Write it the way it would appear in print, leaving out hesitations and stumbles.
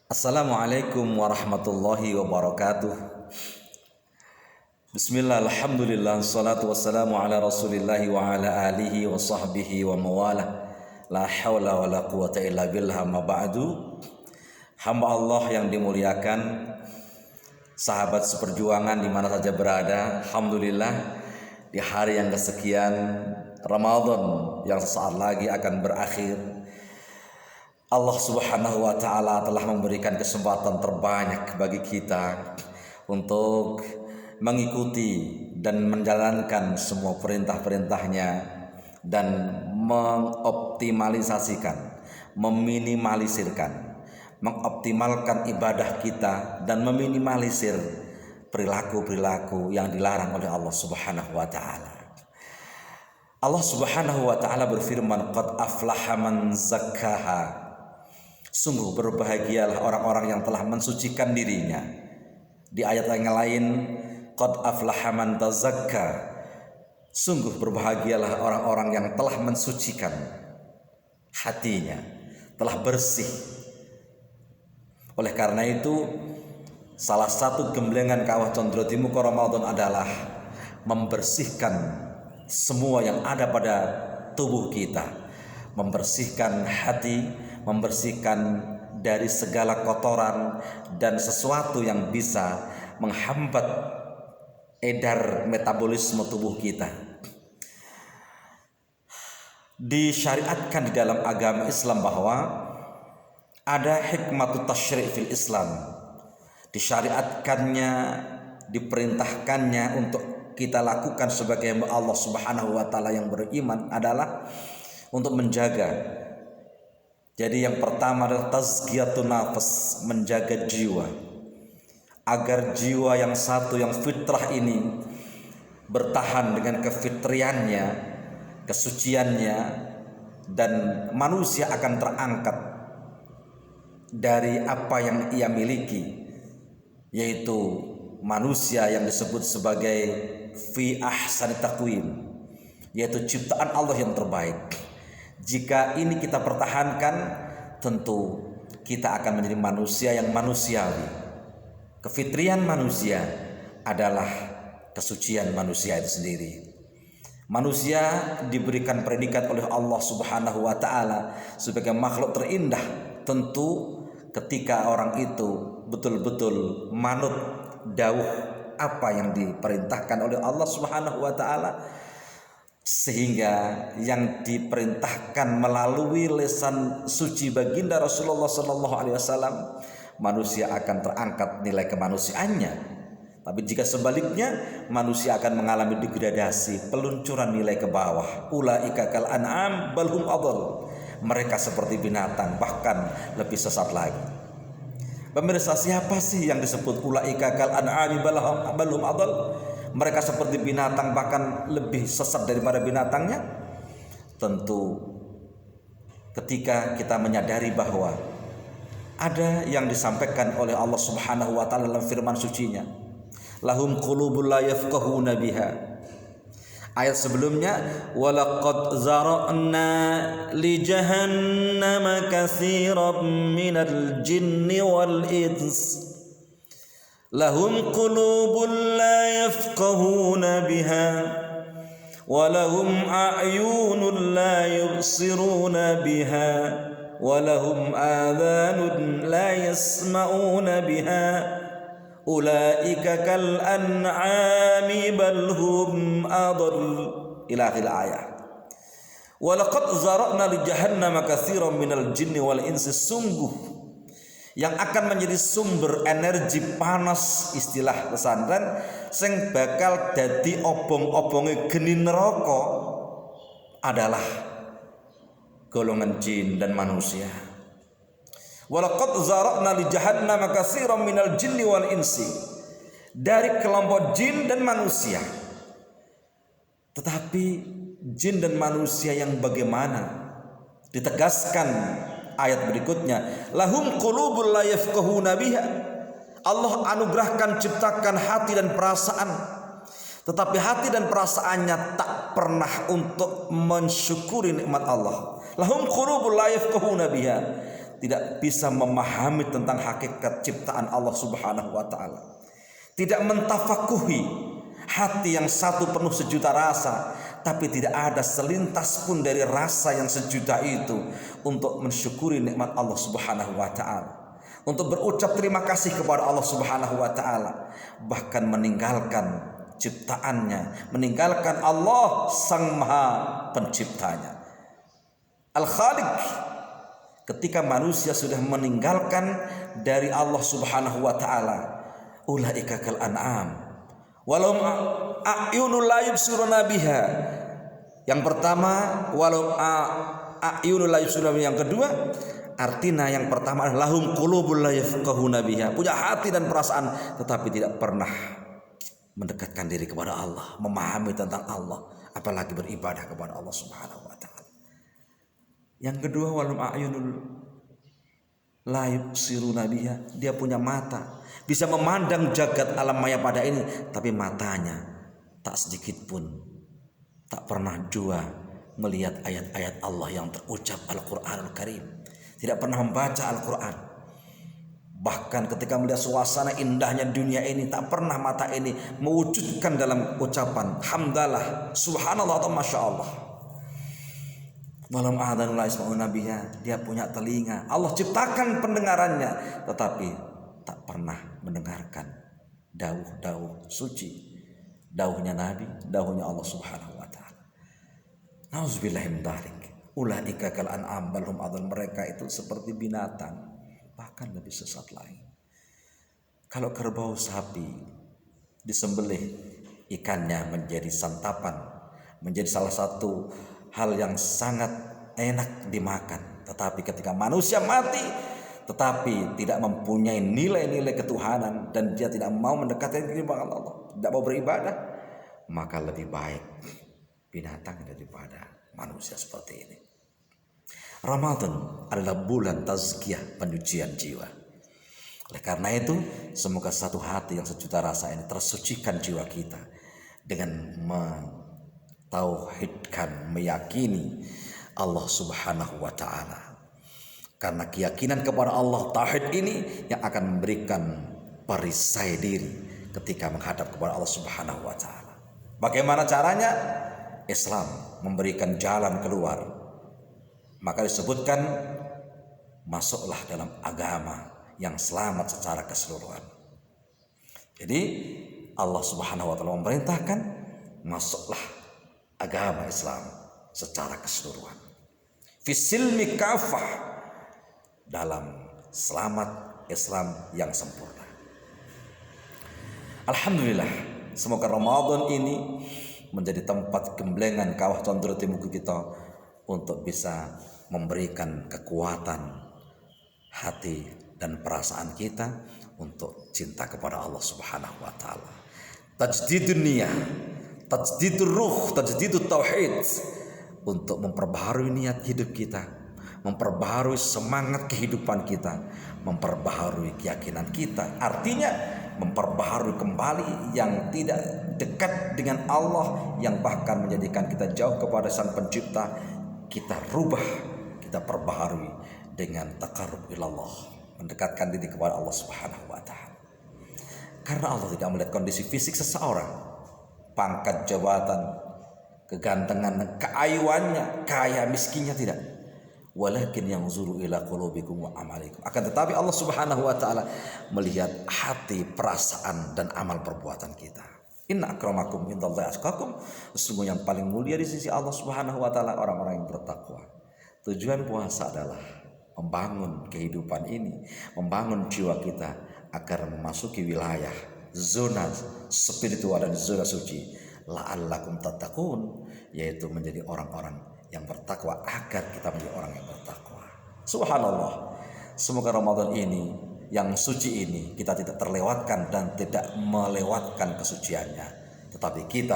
Assalamualaikum warahmatullahi wabarakatuh. Bismillah, alhamdulillah, salatu wassalamu ala rasulillahi wa ala alihi wa sahbihi wa mawalah. La hawla wa la quwata illa billah, ma ba'du. Hamba Allah yang dimuliakan, sahabat seperjuangan di mana saja berada, alhamdulillah di hari yang kesekian Ramadan yang sesaat lagi akan berakhir, Allah Subhanahu wa Ta'ala telah memberikan kesempatan terbanyak bagi kita untuk mengikuti dan menjalankan semua perintah-perintahnya dan mengoptimalisasikan, meminimalisirkan, mengoptimalkan ibadah kita dan meminimalisir perilaku-perilaku yang dilarang oleh Allah Subhanahu wa Ta'ala. Allah Subhanahu wa Ta'ala berfirman, qad aflaha man zakkaha. Sungguh berbahagialah orang-orang yang telah mensucikan dirinya. Di ayat yang lain, qad aflaha man tazakka. Sungguh berbahagialah orang-orang yang telah mensucikan hatinya, telah bersih. Oleh karena itu, salah satu gemblengan Kawah Condro Timuko Ramadan adalah membersihkan semua yang ada pada tubuh kita, membersihkan hati, membersihkan dari segala kotoran dan sesuatu yang bisa menghambat edar metabolisme tubuh kita. Disyariatkan di dalam agama Islam bahwa ada hikmatut tasyri' fil Islam. Disyariatkannya, diperintahkannya untuk kita lakukan sebagai hamba Allah Subhanahu wa Ta'ala yang beriman adalah untuk menjaga. Jadi yang pertama adalah tazkiyatun nafas, menjaga jiwa, agar jiwa yang satu, yang fitrah ini bertahan dengan kefitriannya, kesuciannya, dan manusia akan terangkat dari apa yang ia miliki, yaitu manusia yang disebut sebagai fi ahsani taqwim, yaitu ciptaan Allah yang terbaik. Jika ini kita pertahankan, tentu kita akan menjadi manusia yang manusiawi. Kefitrian manusia adalah kesucian manusia itu sendiri. Manusia diberikan predikat oleh Allah Subhanahu wa Ta'ala sebagai makhluk terindah. Tentu ketika orang itu betul-betul manut dawuh apa yang diperintahkan oleh Allah Subhanahu wa Ta'ala, sehingga yang diperintahkan melalui lisan suci baginda Rasulullah Sallallahu Alaihi Wasallam, manusia akan terangkat nilai kemanusiaannya. Tapi jika sebaliknya, manusia akan mengalami degradasi, peluncuran nilai ke bawah. Ulaika kal an'am bal hum adall. Mereka seperti binatang, bahkan lebih sesat lagi. Pemirsa, siapa sih yang disebut ulaika kal an'am bal hum adall? Mereka seperti binatang, bahkan lebih sesat daripada binatangnya. Tentu ketika kita menyadari bahwa ada yang disampaikan oleh Allah Subhanahu wa Ta'ala dalam firman sucinya, lahum qulubul la yafqahuna biha. Ayat sebelumnya, walaqad zara'na li jahannama katsiran minal jinni wal ins lahum qulubun la yafqahuna biha wa lahum a'yunun la yubsiruna biha wa lahum adhanun la yasma'una biha ulaika kal an'ami bal hum adall, ila akhir ayat. Wa laqad zara'na li jahannama katsiran minal jinni wal insi. Sungguh yang akan menjadi sumber energi panas, istilah pesantren, sing bakal dadi obong-obonge geni neraka adalah golongan jin dan manusia. Walaqad zara'na li jahannama katsiran minal jinni wal insi, dari kelompok jin dan manusia. Tetapi jin dan manusia yang bagaimana? Ditegaskan ayat berikutnya, lahum qulubul la yafqahuna biha. Allah anugerahkan, ciptakan hati dan perasaan, tetapi hati dan perasaannya tak pernah untuk mensyukuri nikmat Allah. Lahum qulubul la yafqahuna biha. tidak bisa memahami tentang hakikat ciptaan Allah Subhanahu wa taala. Tidak mentafakuhi hati yang satu penuh sejuta rasa, tapi tidak ada selintas pun dari rasa yang sejuta itu untuk mensyukuri nikmat Allah Subhanahu wa taala, untuk berucap terima kasih kepada Allah Subhanahu wa taala, bahkan meninggalkan ciptaannya, meninggalkan Allah Sang Maha Penciptanya, Al-Khaliq. Ketika manusia sudah meninggalkan dari Allah Subhanahu wa taala, ulaika kal an'am walau a'yunul la yubsiruna biha. Yang pertama, walau a'yunul la yubsiruna biha. Yang kedua, artinya yang pertama adalah lahum qulubul la yafqahuna biha, punya hati dan perasaan tetapi tidak pernah mendekatkan diri kepada Allah, memahami tentang Allah, apalagi beribadah kepada Allah Subhanahu wa taala. Yang kedua, walau a'yunul la yubsiruna biha, dia punya mata, bisa memandang jagat alam maya pada ini, tapi matanya tak sedikit pun tak pernah jua melihat ayat-ayat Allah yang terucap Al-Quranul Karim, tidak pernah membaca Al-Quran. Bahkan ketika melihat suasana indahnya dunia ini, tak pernah mata ini mewujudkan dalam ucapan hamdalah, subhanallah atau masya Allah. Walam a'danu la yasma'una biha, dia punya telinga, Allah ciptakan pendengarannya, tetapi tak pernah mendengarkan dauh-dauh suci, dauhnya Nabi, dauhnya Allah Subhanahu wa taala. Nauzubillahi min dzalik. Ulaika kal an'am bal hum adall, mereka itu seperti binatang, bahkan lebih sesat lagi. Kalau kerbau sapi disembelih, ikannya menjadi santapan, menjadi salah satu hal yang sangat enak dimakan. Tetapi ketika manusia mati tetapi tidak mempunyai nilai-nilai ketuhanan dan dia tidak mau mendekatkan diri kepada Allah, tidak mau beribadah, maka lebih baik binatang daripada manusia seperti ini. Ramadan adalah bulan tazkiyah, penyucian jiwa. Oleh karena itu, semoga satu hati yang sejuta rasa ini tersucikan jiwa kita dengan mentauhidkan, meyakini Allah Subhanahu wa taala. Karena keyakinan kepada Allah, tauhid ini yang akan memberikan perisai diri ketika menghadap kepada Allah Subhanahu wa taala. Bagaimana caranya? Islam memberikan jalan keluar. Maka disebutkan, masuklah dalam agama yang selamat secara keseluruhan. Jadi Allah Subhanahu wa taala memerintahkan, masuklah agama Islam secara keseluruhan. Fisilmi kafah, dalam selamat Islam yang sempurna. Alhamdulillah, semoga Ramadan ini menjadi tempat gemblengan kawah condro timuku kita untuk bisa memberikan kekuatan hati dan perasaan kita untuk cinta kepada Allah Subhanahu wa taala. Tajdidun niyah, tajdidur ruh, tajdidut tauhid, untuk memperbaharui niat hidup kita, memperbaharui semangat kehidupan kita, memperbaharui keyakinan kita. Artinya memperbaharui kembali yang tidak dekat dengan Allah, yang bahkan menjadikan kita jauh kepada Sang Pencipta. Kita rubah, kita perbaharui dengan taqarrub ilallah, mendekatkan diri kepada Allah Subhanahu wa taala. Karena Allah tidak melihat kondisi fisik seseorang, pangkat, jabatan, kegantengan, keayuannya, kaya miskinnya, tidak. Walakin yanzuru ila qulubikum wa amalikum. Akan tetapi Allah Subhanahu wa taala melihat hati, perasaan dan amal perbuatan kita. Inna akramakum indallahi atqakum. Sesungguhnya yang paling mulia di sisi Allah Subhanahu wa taala orang-orang yang bertakwa. Tujuan puasa adalah membangun kehidupan ini, membangun jiwa kita agar memasuki wilayah zona spiritual dan zona suci, la'allakum tattaqun, yaitu menjadi orang-orang yang bertakwa, agar kita menjadi orang yang bertakwa. Subhanallah, semoga Ramadan ini yang suci ini kita tidak terlewatkan dan tidak melewatkan kesuciannya, tetapi kita